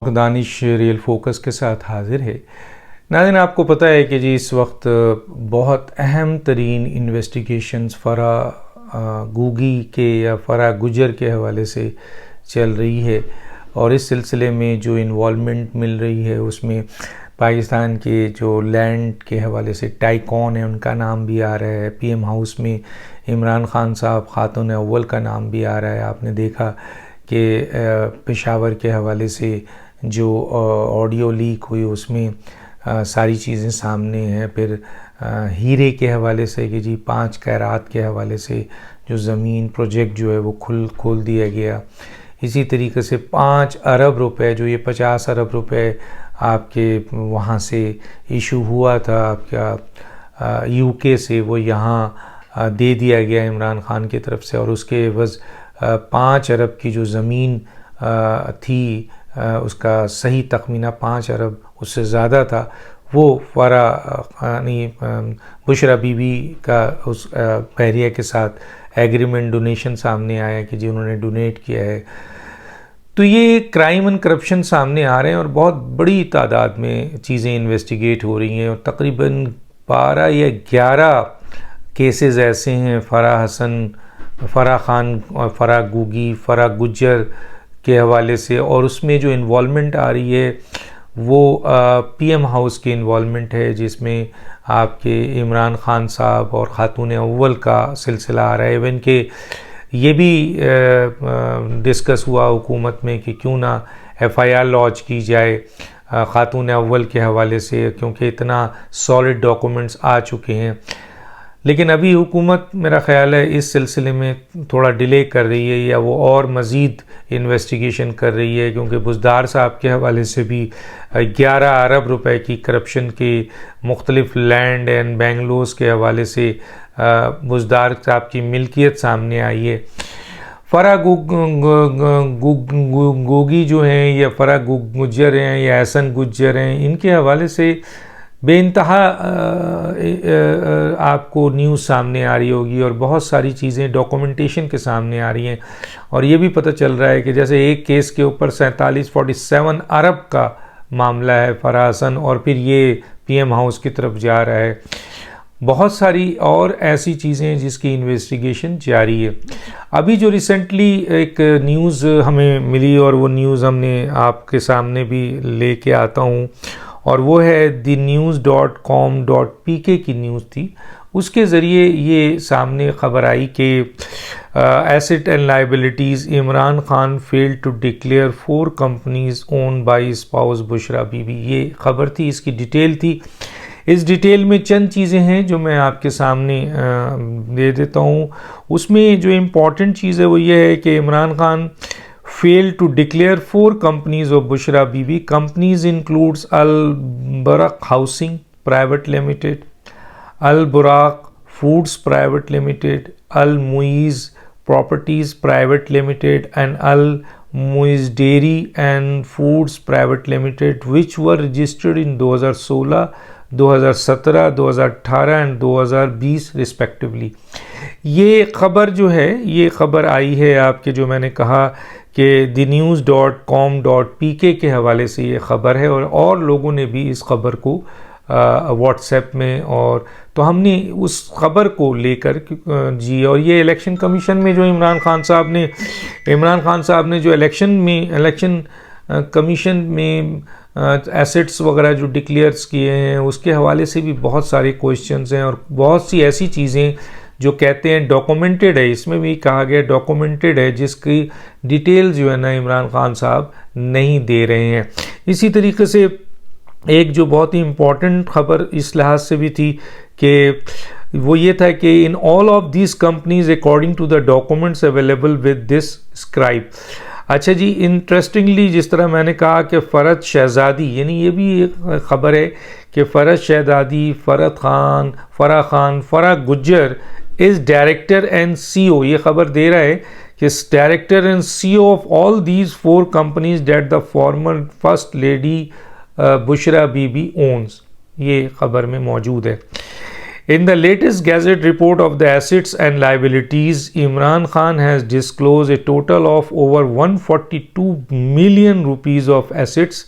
دانش real focus کے ساتھ حاضر ہے۔ ناظرین، آپ کو پتہ ہے کہ جی اس وقت بہت اہم ترین انویسٹیگیشنز فرح گوگی کے یا فرح گجر کے حوالے سے چل رہی ہے، اور اس سلسلے میں جو انوالومنٹ مل رہی ہے اس میں پاکستان کے جو لینڈ کے حوالے سے ٹائکون ہیں ان کا نام بھی آ رہا ہے، پی ایم ہاؤس میں عمران خان صاحب خاتون اول کا نام بھی آ رہا ہے۔ آپ نے دیکھا کہ پشاور کے حوالے سے جو آڈیو لیک ہوئی اس میں ساری چیزیں سامنے ہیں۔ پھر ہیرے کے حوالے سے کہ جی 5 کیرات کے حوالے سے جو زمین پروجیکٹ جو ہے وہ کھول دیا گیا۔ اسی طریقے سے 5 ارب روپے، جو یہ 50 ارب روپے آپ کے وہاں سے ایشو ہوا تھا آپ کا یو کے سے، وہ یہاں دے دیا گیا عمران خان کی طرف سے، اور اس کے عوض 5 ارب کی جو زمین تھی اس کا صحیح تخمینہ 5 ارب اس سے زیادہ تھا، وہ فرح یعنی بشرا بی بی کا اس بحریہ کے ساتھ ایگریمنٹ ڈونیشن سامنے آیا کہ جی انہوں نے ڈونیٹ کیا ہے۔ تو یہ کرائم اینڈ کرپشن سامنے آ رہے ہیں، اور بہت بڑی تعداد میں چیزیں انویسٹیگیٹ ہو رہی ہیں، اور تقریباً 12 یا 11 کیسز ایسے ہیں فرح حسن، فرح خان اور فرح گوگی، فرح گجر کے حوالے سے، اور اس میں جو انوالومنٹ آ رہی ہے وہ پی ایم ہاؤس کی انوالومنٹ ہے، جس میں آپ کے عمران خان صاحب اور خاتون اول کا سلسلہ آ رہا ہے۔ ایون کہ یہ بھی ڈسکس ہوا حکومت میں کہ کیوں نہ ایف آئی آر لانچ کی جائے خاتون اول کے حوالے سے، کیونکہ اتنا سالڈ ڈاکومنٹس آ چکے ہیں۔ لیکن ابھی حکومت میرا خیال ہے اس سلسلے میں تھوڑا ڈیلے کر رہی ہے، یا وہ اور مزید انویسٹیگیشن کر رہی ہے، کیونکہ بزدار صاحب کے حوالے سے بھی 11 ارب روپے کی کرپشن کے مختلف لینڈ اینڈ بینگلوز کے حوالے سے بزدار صاحب کی ملکیت سامنے آئی ہے۔ فرح گوگی جو ہیں یا فرح گجر ہیں یا احسن گجر ہیں، ان کے حوالے سے بے انتہا آپ کو نیوز سامنے آ رہی ہوگی، اور بہت ساری چیزیں ڈاکومنٹیشن کے سامنے آ رہی ہیں، اور یہ بھی پتہ چل رہا ہے کہ جیسے ایک کیس کے اوپر 47 ارب کا معاملہ ہے فرح حسن، اور پھر یہ پی ایم ہاؤس کی طرف جا رہا ہے۔ بہت ساری اور ایسی چیزیں ہیں جس کی انویسٹیگیشن جاری ہے۔ ابھی جو ریسنٹلی ایک نیوز ہمیں ملی، اور وہ نیوز ہم نے آپ کے سامنے بھی لے کے آتا ہوں، اور وہ ہے thenews.com.pk کی نیوز تھی۔ اس کے ذریعے یہ سامنے خبر آئی کہ asset and liabilities, Imran Khan failed to declare 4 companies owned by spouse Bushra Bibi, یہ خبر تھی، اس کی ڈیٹیل تھی۔ اس ڈیٹیل میں چند چیزیں ہیں جو میں آپ کے سامنے دے دیتا ہوں۔ اس میں جو امپورٹنٹ چیز ہے وہ یہ ہے کہ Imran Khan failed to declare 4 companies of Bushra Bibi. Companies includes Al-Buraq Housing Private Limited, Al-Buraq Foods Private Limited, Al-Muiz Properties Private Limited, and Al-Muiz Dairy and Foods Private Limited, which were registered in 2016, 2017, 2018 and 2020 respectively. یہ خبر جو ہے، یہ خبر آئی ہے آپ کے، جو میں نے کہا کہ thenews.com.pk کے حوالے سے یہ خبر ہے، اور لوگوں نے بھی اس خبر کو واٹس ایپ میں، اور تو ہم نے اس خبر کو لے کر جی، اور یہ الیکشن کمیشن میں جو عمران خان صاحب نے جو الیکشن کمیشن میں ایسٹس وغیرہ جو ڈکلیئرز کیے ہیں، اس کے حوالے سے بھی بہت سارے کویشچنز ہیں، اور بہت سی ایسی چیزیں جو کہتے ہیں ڈاکومنٹڈ ہے، اس میں بھی کہا گیا ڈاکومنٹڈ ہے، جس کی ڈیٹیل جو ہے نا عمران خان صاحب نہیں دے رہے ہیں۔ اسی طریقے سے ایک جو بہت ہی امپورٹنٹ خبر اس لحاظ سے بھی تھی کہ وہ یہ تھا کہ in all of these companies according to the documents available with this scribe. اچھا جی، انٹرسٹنگلی جس طرح میں نے کہا کہ فرحت شہزادی، یعنی یہ بھی ایک خبر ہے کہ Farhat Shahzadi, Farah Khan, Farah Gujjar is director and CEO, یہ خبر دے رہا ہے کہ director and CEO of all these 4 companies that the former first lady Bushra Bibi owns, یہ خبر میں موجود ہے۔ In the latest Gazette report of the assets and liabilities, Imran Khan has disclosed a total of over 142 million rupees of assets,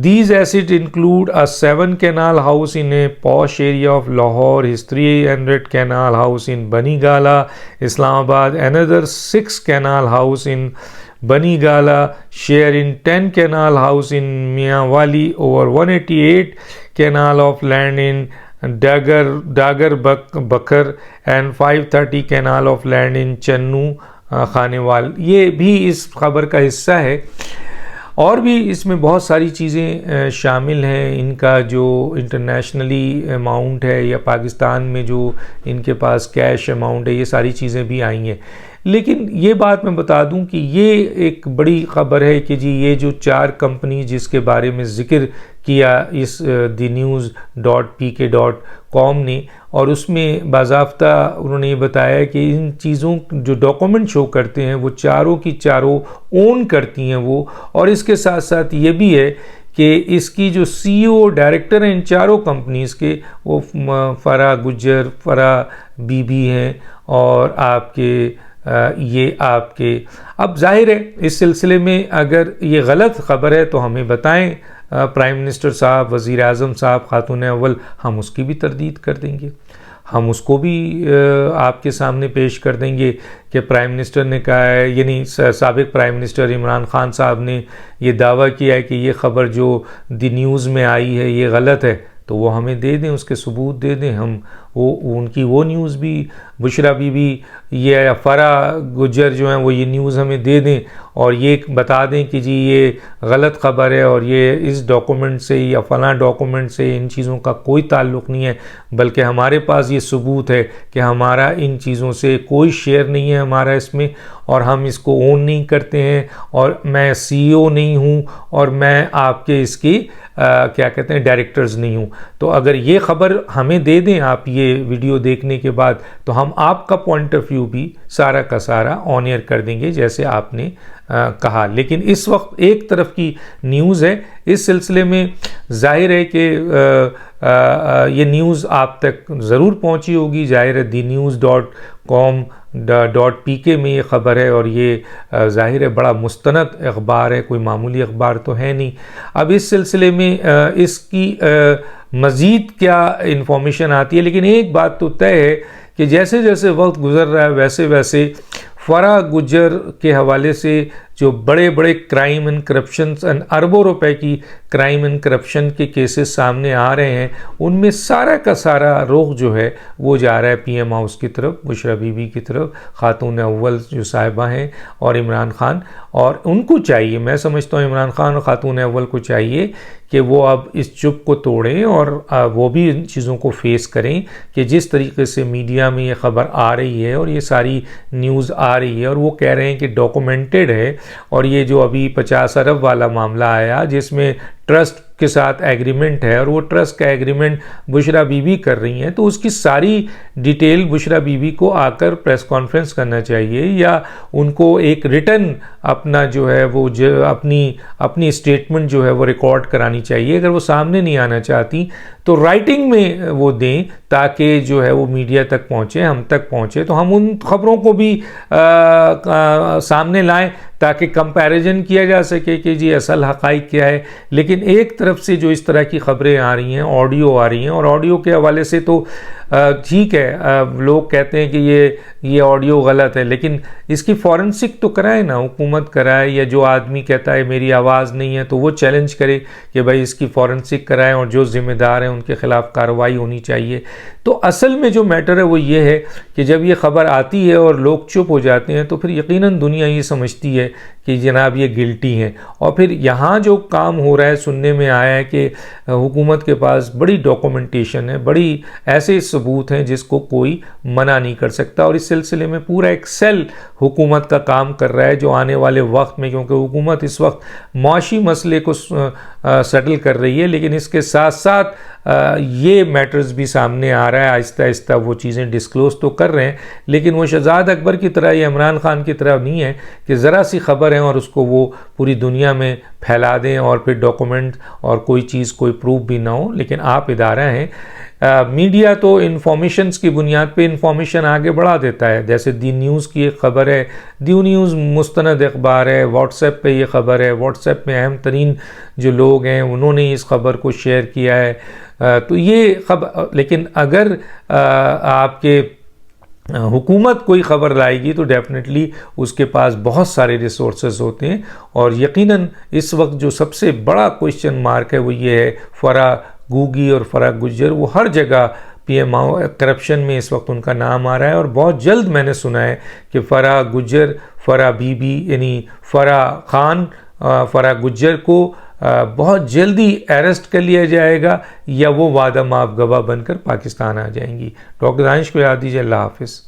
These assets include a 7-canal house in a posh area of Lahore, his 300-canal house in Bani Gala, Islamabad, another 6-canal house in Bani Gala, share in 10-canal house in Mianwali, over 188 canal of land in Dagar Bakar, and 530 canal of land in Channu Khanewal. یہ بھی اس خبر کا حصہ ہے. اور بھی اس میں بہت ساری چیزیں شامل ہیں. ان کا جو انٹرنیشنلی اماؤنٹ ہے یا پاکستان میں جو ان کے پاس کیش اماؤنٹ ہے, یہ ساری چیزیں بھی آئی ہیں. لیکن یہ بات میں بتا دوں کہ یہ ایک بڑی خبر ہے کہ جی یہ جو 4 کمپنی جس کے بارے میں ذکر کیا اس thenews.pk.com نے, اور اس میں باضابطہ انہوں نے یہ بتایا کہ ان چیزوں جو ڈاکومنٹ شو کرتے ہیں وہ چاروں کی چاروں اون کرتی ہیں وہ. اور اس کے ساتھ ساتھ یہ بھی ہے کہ اس کی جو سی او ڈائریکٹر ہیں ان چاروں کمپنیز کے, وہ فرا گجر, فرا بی بی ہیں, اور آپ کے یہ آپ کے. اب ظاہر ہے اس سلسلے میں اگر یہ غلط خبر ہے تو ہمیں بتائیں پرائم منسٹر صاحب, وزیر اعظم صاحب, خاتون اول, ہم اس کی بھی تردید کر دیں گے. ہم اس کو بھی آپ کے سامنے پیش کر دیں گے کہ پرائم منسٹر نے کہا ہے, یعنی سابق پرائم منسٹر عمران خان صاحب نے یہ دعویٰ کیا ہے کہ یہ خبر جو دی نیوز میں آئی ہے یہ غلط ہے, تو وہ ہمیں دے دیں, اس کے ثبوت دے دیں. ہم ان کی وہ نیوز بھی, بشرا بی بی یہ فرا گجر جو ہیں وہ یہ نیوز ہمیں دے دیں اور یہ بتا دیں کہ جی یہ غلط خبر ہے اور یہ اس ڈاکومنٹ سے یا فلاں ڈاکومنٹ سے ان چیزوں کا کوئی تعلق نہیں ہے, بلکہ ہمارے پاس یہ ثبوت ہے کہ ہمارا ان چیزوں سے کوئی شیئر نہیں ہے ہمارا اس میں, اور ہم اس کو اون نہیں کرتے ہیں, اور میں سی او نہیں ہوں, اور میں آپ کے اس کی کیا کہتے ہیں ڈائریکٹرز نہیں ہوں. تو اگر یہ خبر ہمیں دے دیں آپ یہ ویڈیو دیکھنے کے بعد, تو ہم آپ کا پوائنٹ آف ویو بھی سارا کا سارا آن ایئر کر دیں گے جیسے آپ نے کہا. لیکن اس وقت ایک طرف کی نیوز ہے, اس سلسلے میں ظاہر ہے کہ یہ نیوز آپ تک ضرور پہنچی ہوگی. ظاہر ہے thenews.com.pk میں یہ خبر ہے, اور یہ ظاہر ہے بڑا مستند اخبار ہے, کوئی معمولی اخبار تو ہے نہیں. اب اس سلسلے میں اس کی مزید کیا انفارمیشن آتی ہے, لیکن ایک بات تو طے ہے کہ جیسے جیسے وقت گزر رہا ہے ویسے ویسے فرا گجر کے حوالے سے جو بڑے بڑے کرائم اینڈ کرپشنز اربوں روپے کی کرائم اینڈ کرپشن کے کیسز سامنے آ رہے ہیں, ان میں سارا کا سارا رخ جو ہے وہ جا رہا ہے پی ایم ہاؤس کی طرف, بشرا بی بی کی طرف, خاتون اول جو صاحبہ ہیں, اور عمران خان. اور ان کو چاہیے, میں سمجھتا ہوں عمران خان اور خاتون اول کو چاہیے کہ وہ اب اس چپ کو توڑیں اور وہ بھی ان چیزوں کو فیس کریں کہ جس طریقے سے میڈیا میں یہ خبر آ رہی ہے اور یہ ساری نیوز آ رہی ہے, اور وہ کہہ رہے ہیں کہ ڈاکومنٹڈ ہے. اور یہ جو ابھی 50 ارب والا معاملہ آیا جس میں ٹرسٹ کے ساتھ ایگریمنٹ ہے, اور وہ ٹرسٹ کا ایگریمنٹ بشرا بی بی کر رہی ہیں, تو اس کی ساری ڈیٹیل بشرا بی بی کو آ کر پریس کانفرنس کرنا چاہیے, یا ان کو ایک ریٹن اپنا جو ہے وہ اپنی اسٹیٹمنٹ جو ہے وہ ریکارڈ کرانی چاہیے. اگر وہ سامنے نہیں آنا چاہتی تو رائٹنگ میں وہ دیں تاکہ جو ہے وہ میڈیا تک پہنچے, ہم تک پہنچے, تو ہم ان خبروں کو بھی سامنے لائیں تاکہ کمپیریزن کیا جا سکے کہ جی اصل حقائق کیا ہے. لیکن ایک طرف سے جو اس طرح کی خبریں آ رہی ہیں, آڈیو آ رہی ہیں, اور آڈیو کے حوالے سے تو ٹھیک ہے, لوگ کہتے ہیں کہ یہ آڈیو غلط ہے, لیکن اس کی فورنسک تو کرائے نا, حکومت کرائے, یا جو آدمی کہتا ہے میری آواز نہیں ہے تو وہ چیلنج کرے کہ بھائی اس کی فورنسک کرائیں, اور جو ذمہ دار ہیں ان کے خلاف کارروائی ہونی چاہیے. تو اصل میں جو میٹر ہے وہ یہ ہے کہ جب یہ خبر آتی ہے اور لوگ چپ ہو جاتے ہیں تو پھر یقیناً دنیا یہ سمجھتی ہے کہ جناب یہ گلٹی ہیں. اور پھر یہاں جو کام ہو رہا ہے, سننے میں آیا ہے کہ حکومت کے پاس بڑی ڈاکومنٹیشن ہے, بڑی ایسے ثبوت ہیں جس کو کوئی منع نہیں کر سکتا, اور اس سلسلے میں پورا ایک سیل حکومت کا کام کر رہا ہے جو آنے والے وقت میں, کیونکہ حکومت اس وقت معاشی مسئلے کو سیٹل کر رہی ہے, لیکن اس کے ساتھ ساتھ یہ میٹرز بھی سامنے آ رہا ہے, آہستہ آہستہ وہ چیزیں ڈسکلوز تو کر رہے ہیں, لیکن وہ شہزاد اکبر کی طرح یا عمران خان کی طرح نہیں ہے کہ ذرا سی خبر ہیں اور اس کو وہ پوری دنیا میں پھیلا دیں اور پھر ڈاکومنٹ اور کوئی چیز کوئی پروف بھی نہ ہو. لیکن آپ ادارہ ہیں. میڈیا تو انفارمیشنز کی بنیاد پہ انفارمیشن آگے بڑھا دیتا ہے. جیسے دی نیوز کی ایک خبر ہے, دی نیوز مستند اخبار ہے, واٹس ایپ پہ یہ خبر ہے, واٹس ایپ میں اہم ترین جو لوگ ہیں انہوں نے اس خبر کو شیئر کیا ہے. تو یہ خبر, لیکن اگر آپ کے حکومت کوئی خبر لائے گی تو ڈیفینیٹلی اس کے پاس بہت سارے ریسورسز ہوتے ہیں. اور یقیناً اس وقت جو سب سے بڑا کوشچن مارک ہے وہ یہ ہے فرح گوگی اور فرح گجر. وہ ہر جگہ پی ایم کرپشن میں اس وقت ان کا نام آ رہا ہے, اور بہت جلد میں نے سنا ہے کہ فرح گجر, فرح بی بی یعنی فرح خان, فرح گجر کو بہت جلدی اریسٹ کر لیا جائے گا یا وہ وعدہ معاف گواہ بن کر پاکستان آ جائیں گی. ڈاکٹر دانش کو یاد دیجیے. اللہ حافظ.